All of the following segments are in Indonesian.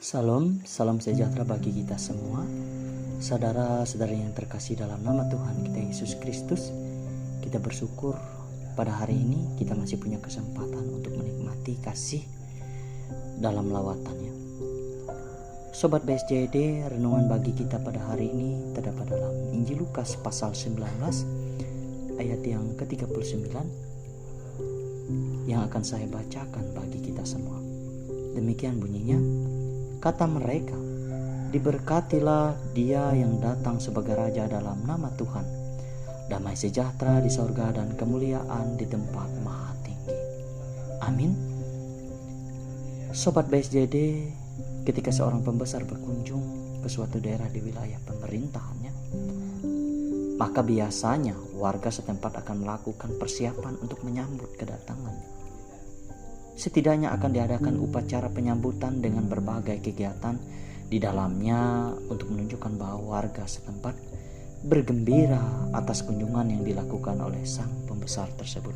Salam sejahtera bagi kita semua. Saudara-saudara yang terkasih dalam nama Tuhan kita Yesus Kristus, kita bersyukur pada hari ini kita masih punya kesempatan untuk menikmati kasih dalam lawatannya. Sobat BSJD, renungan bagi kita pada hari ini terdapat dalam Injil Lukas pasal 19 ayat yang ke-39 yang akan saya bacakan bagi kita semua. Demikian bunyinya. Kata mereka, diberkatilah dia yang datang sebagai raja dalam nama Tuhan. Damai sejahtera di sorga dan kemuliaan di tempat maha tinggi. Amin. Sobat BSJD, ketika seorang pembesar berkunjung ke suatu daerah di wilayah pemerintahannya, maka biasanya warga setempat akan melakukan persiapan untuk menyambut kedatangannya. Setidaknya akan diadakan upacara penyambutan dengan berbagai kegiatan di dalamnya untuk menunjukkan bahwa warga setempat bergembira atas kunjungan yang dilakukan oleh sang pembesar tersebut.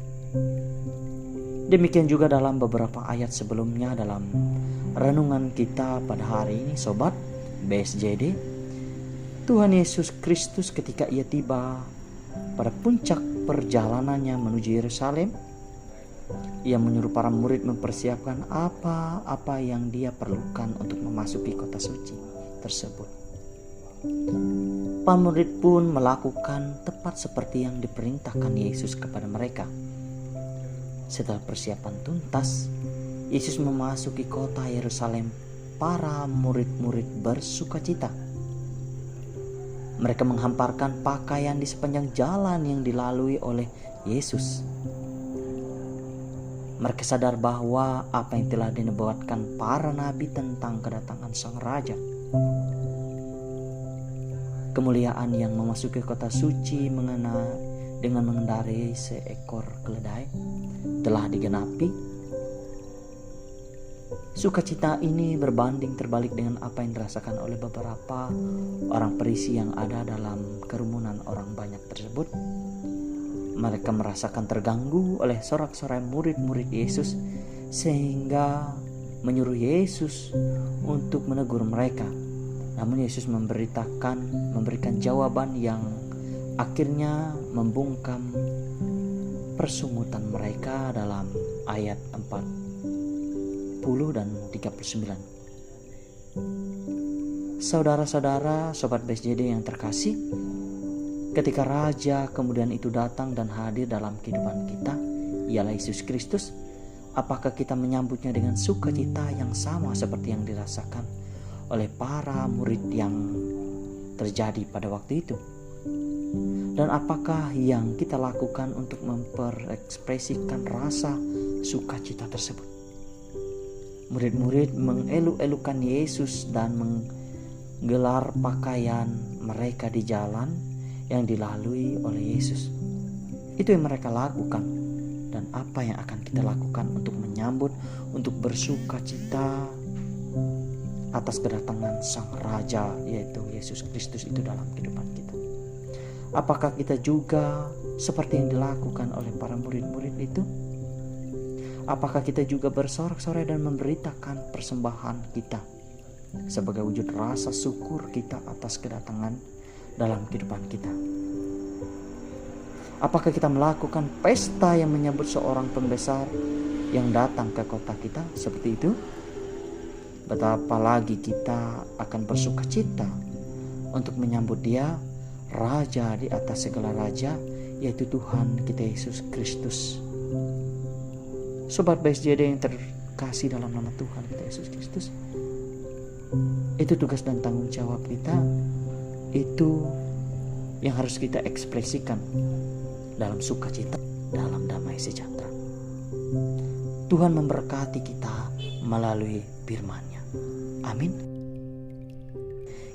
Demikian juga dalam beberapa ayat sebelumnya dalam renungan kita pada hari ini, Sobat BSJD. Tuhan Yesus Kristus ketika ia tiba pada puncak perjalanannya menuju Yerusalem, ia menyuruh para murid mempersiapkan apa-apa yang dia perlukan untuk memasuki kota suci tersebut. Para murid pun melakukan tepat seperti yang diperintahkan Yesus kepada mereka. Setelah persiapan tuntas, Yesus memasuki kota Yerusalem. Para murid-murid bersukacita. Mereka menghamparkan pakaian di sepanjang jalan yang dilalui oleh Yesus. Mereka sadar bahwa apa yang telah dinubuatkan para nabi tentang kedatangan sang raja, kemuliaan yang memasuki kota suci dengan mengendarai seekor keledai, telah digenapi. Sukacita ini berbanding terbalik dengan apa yang dirasakan oleh beberapa orang perisi yang ada dalam kerumunan orang banyak tersebut. Mereka merasakan terganggu oleh sorak-sorai murid-murid Yesus sehingga menyuruh Yesus untuk menegur mereka. Namun Yesus memberikan jawaban yang akhirnya membungkam persungutan mereka dalam ayat 40 dan 39. Saudara-saudara, Sobat BSJD yang terkasih, ketika Raja kemudian itu datang dan hadir dalam kehidupan kita, ialah Yesus Kristus, apakah kita menyambutnya dengan sukacita yang sama seperti yang dirasakan oleh para murid yang terjadi pada waktu itu? Dan apakah yang kita lakukan untuk memperekspresikan rasa sukacita tersebut? Murid-murid mengeluk-elukan Yesus dan menggelar pakaian mereka di jalan yang dilalui oleh Yesus. Itu yang mereka lakukan. Dan apa yang akan kita lakukan untuk menyambut, untuk bersukacita atas kedatangan sang Raja, yaitu Yesus Kristus itu dalam kehidupan kita? Apakah kita juga seperti yang dilakukan oleh para murid-murid itu? Apakah kita juga bersorak-sorai dan memberitakan persembahan kita sebagai wujud rasa syukur kita atas kedatangan dalam kehidupan kita? Apakah kita melakukan pesta yang menyambut seorang pembesar yang datang ke kota kita seperti itu? Betapa lagi kita akan bersukacita untuk menyambut dia, Raja di atas segala raja, yaitu Tuhan kita Yesus Kristus. Sobat BSJD yang terkasih dalam nama Tuhan kita Yesus Kristus, itu tugas dan tanggung jawab kita. Itu yang harus kita ekspresikan dalam sukacita, dalam damai sejahtera. Tuhan memberkati kita melalui firman-Nya. Amin.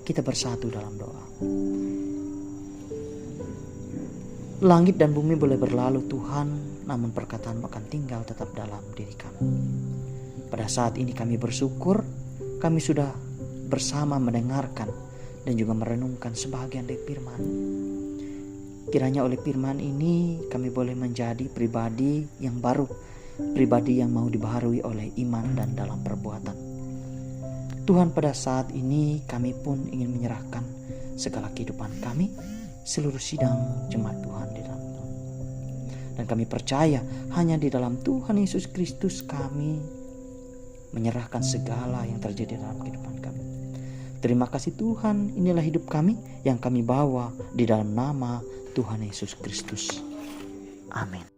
Kita bersatu dalam doa. Langit dan bumi boleh berlalu Tuhan, namun perkataan akan tinggal tetap dalam diri kami. Pada saat ini kami bersyukur, kami sudah bersama mendengarkan dan juga merenungkan sebagian dari firman. Kiranya oleh firman ini kami boleh menjadi pribadi yang baru, pribadi yang mau dibaharui oleh iman dan dalam perbuatan. Tuhan, pada saat ini kami pun ingin menyerahkan segala kehidupan kami, seluruh sidang jemaat Tuhan di dalam Tuhan. Dan kami percaya hanya di dalam Tuhan Yesus Kristus kami menyerahkan segala yang terjadi dalam kehidupan kami. Terima kasih Tuhan, inilah hidup kami yang kami bawa di dalam nama Tuhan Yesus Kristus. Amin.